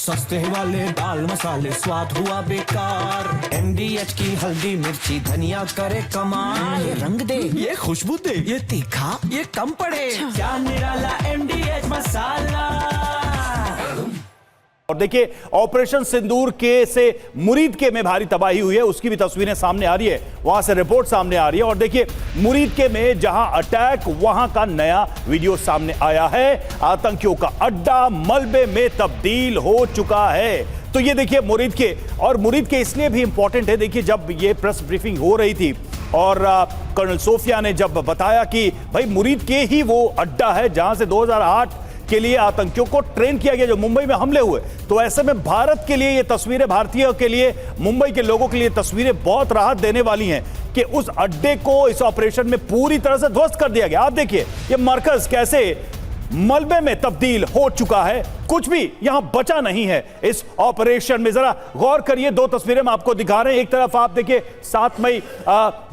सस्ते वाले दाल मसाले स्वाद हुआ बेकार। MDH की हल्दी मिर्ची धनिया करे कमाल। ये रंग दे, ये खुशबू दे, ये तीखा, ये कम पड़े। क्या निराला MDH मसाला। और देखिए ऑपरेशन सिंदूर के से मुरीद के में भारी तबाही हुई है, उसकी भी तस्वीरें सामने आ रही है, वहां से रिपोर्ट सामने आ रही है। और देखिए मुरीद के में जहां अटैक, वहां का नया वीडियो सामने आया है। आतंकियों का अड्डा मलबे में तब्दील हो चुका है। तो ये देखिए मुरीद के, और मुरीद के इसलिए भी इंपॉर्टेंट है, देखिए जब ये प्रेस ब्रीफिंग हो रही थी और कर्नल सोफिया ने जब बताया कि भाई मुरीद के ही वो अड्डा है जहां से 2008 के लिए आतंकियों को ट्रेन किया गया जो मुंबई में हमले हुए, तो ऐसे में भारत के लिए ये तस्वीरें, भारतीयों के लिए, मुंबई के लोगों के लिए तस्वीरें बहुत राहत देने वाली हैं कि उस अड्डे को इस ऑपरेशन में पूरी तरह से ध्वस्त कर दिया गया। आप देखिए ये मरकज कैसे मलबे में तब्दील हो चुका है, कुछ भी यहां बचा नहीं है इस ऑपरेशन में। जरा गौर करिए, दो तस्वीरें हम आपको दिखा रहे हैं। एक तरफ आप देखिए 7 मई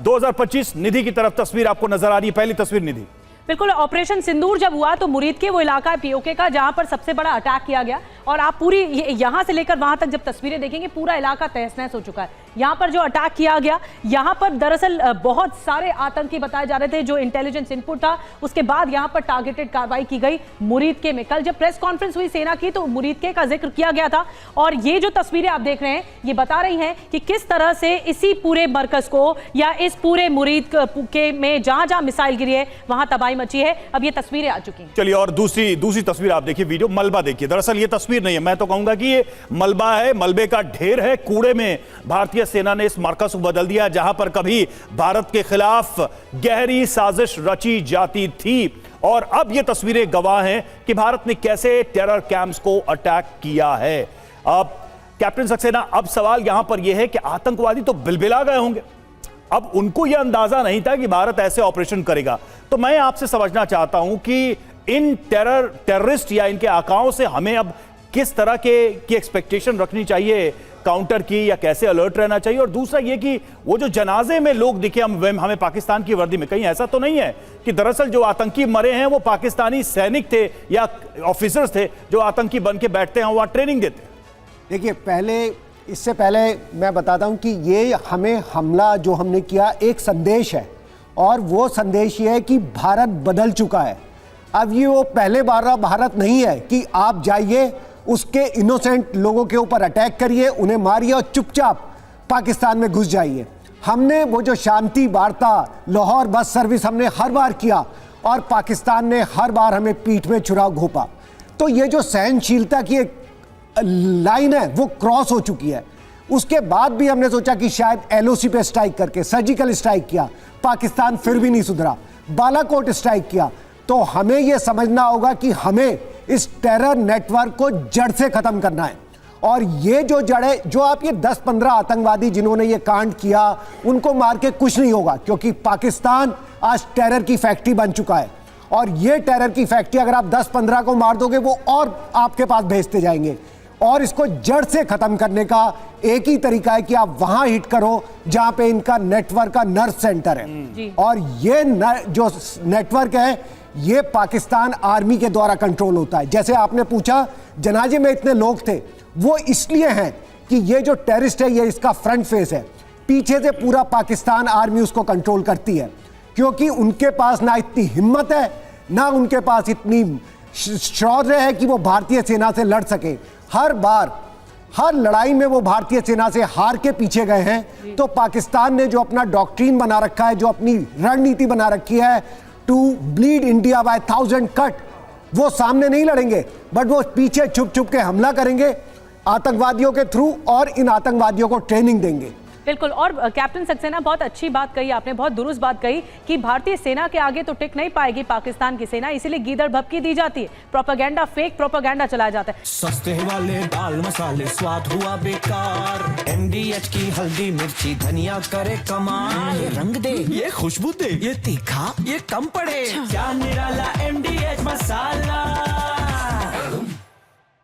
2025 निधि की तरफ तस्वीर आपको नजर आ रही है। पहली तस्वीर निधि। बिल्कुल, ऑपरेशन सिंदूर जब हुआ तो मुरीद के वो इलाका है पीओके का जहां पर सबसे बड़ा अटैक किया गया, और आप पूरी यहां से लेकर वहां तक जब तस्वीरें देखेंगे पूरा इलाका तहस नहस हो चुका है। यहां पर जो अटैक किया गया, यहां पर दरअसल बहुत सारे आतंकी बताए जा रहे थे, जो इंटेलिजेंस इनपुट था उसके बाद यहां पर टारगेटेड कार्रवाई की गई मुरीद के में। कल जब प्रेस कॉन्फ्रेंस हुई सेना की तो मुरीद के का जिक्र किया गया था, और ये जो तस्वीरें आप देख रहे हैं ये बता रही हैं कि किस तरह से इसी पूरे मरकज को या इस पूरे मुरीद के में जहां जहां मिसाइल गिरी है वहां तबाही मची है। अब ये तस्वीरें आ चुकी हैं। चलिए और दूसरी तस्वीर आप देखिए, वीडियो मलबा देखिए। दरअसल ये तस्वीर नहीं है, मैं तो कहूंगा कि ये मलबा है, मलबे का ढेर है। कूड़े में भारतीय सेना ने इस मरकज को बदल दिया जहां पर कभी भारत के खिलाफ गहरी साजिश रची जाती थी। और अब ये तस्वीरें गवाह हैं कि भारत ने कैसे टेरर कैंप्स को अटैक किया है। अब कैप्टन सक्सेना, अब सवाल यहां पर यह है कि आतंकवादी तो बिलबिला गए होंगे, अब उनको यह अंदाजा नहीं था कि भारत ऐसे ऑपरेशन करेगा। तो मैं आपसे समझना चाहता हूं कि इन टेररिस्ट या इनके आकाओं से हमें अब किस तरह की एक्सपेक्टेशन रखनी चाहिए, काउंटर की, या कैसे अलर्ट रहना चाहिए। और दूसरा यह कि वो जो जनाजे में लोग दिखे हमें पाकिस्तान की वर्दी में, कहीं ऐसा तो नहीं है कि दरअसल जो आतंकी मरे हैं वो पाकिस्तानी सैनिक थे या ऑफिसर्स थे जो आतंकी बन के बैठते हैं वहां ट्रेनिंग देते। देखिए इससे पहले मैं बताता हूं कि ये हमें हमला जो हमने किया एक संदेश है, और वो संदेश ये है कि भारत बदल चुका है। अब ये वो पहले बार भारत नहीं है कि आप जाइए उसके इनोसेंट लोगों के ऊपर अटैक करिए, उन्हें मारिए और चुपचाप पाकिस्तान में घुस जाइए। हमने वो जो शांति वार्ता, लाहौर बस सर्विस हमने हर बार किया, और पाकिस्तान ने हर बार हमें पीठ में छुरा घोंपा। तो ये जो सहनशीलता की एक लाइन है वो क्रॉस हो चुकी है। उसके बाद भी हमने सोचा कि शायद LOC पे स्ट्राइक करके, सर्जिकल स्ट्राइक किया, पाकिस्तान फिर भी नहीं सुधरा, बालाकोट स्ट्राइक किया। तो हमें यह समझना होगा कि हमें इस टेरर नेटवर्क को जड़ से खत्म करना है। और ये जो जड़े, जो आप ये 10-15 आतंकवादी जिन्होंने ये कांड किया उनको मार के कुछ नहीं होगा, क्योंकि पाकिस्तान आज टेरर की फैक्ट्री बन चुका है। और ये टेरर की फैक्ट्री अगर आप 10-15 को मार दोगे वो और आपके पास भेजते जाएंगे। और इसको जड़ से खत्म करने का एक ही तरीका है कि आप वहां हिट करो जहां पे इनका नेटवर्क का नर्व सेंटर है। और ये जो नेटवर्क है ये पाकिस्तान आर्मी के द्वारा कंट्रोल होता है। जैसे आपने पूछा जनाजे में इतने लोग थे, वो इसलिए हैं कि ये जो टेररिस्ट है ये इसका फ्रंट फेस है, पीछे से पूरा पाकिस्तान आर्मी उसको कंट्रोल करती है, क्योंकि उनके पास ना इतनी हिम्मत है, ना उनके पास इतनी शौर्य है कि वो भारतीय सेना से लड़ सके। हर बार हर लड़ाई में वो भारतीय सेना से हार के पीछे गए हैं। तो पाकिस्तान ने जो अपना डॉक्ट्रिन बना रखा है, जो अपनी रणनीति बना रखी है, to bleed India by 1000 cut, वो सामने नहीं लड़ेंगे, बट वो पीछे छुप छुप के हमला करेंगे आतंकवादियों के थ्रू, और इन आतंकवादियों को ट्रेनिंग देंगे। बिल्कुल, और कैप्टन सक्सेना बहुत अच्छी बात कही आपने, बहुत दुरुस्त बात कही कि भारतीय सेना के आगे तो टिक नहीं पाएगी पाकिस्तान की सेना, इसीलिए गीदड़ भभकी दी जाती है, प्रोपेगेंडा, फेक प्रोपेगेंडा चलाया जाता है। सस्ते वाले दाल मसाले स्वाद हुआ बेकार। MDH की हल्दी मिर्ची धनिया करे कमाल। ये रंग दे, ये खुशबू दे, ये तीखा, ये कम पड़े। क्या निराला MDH मसाला।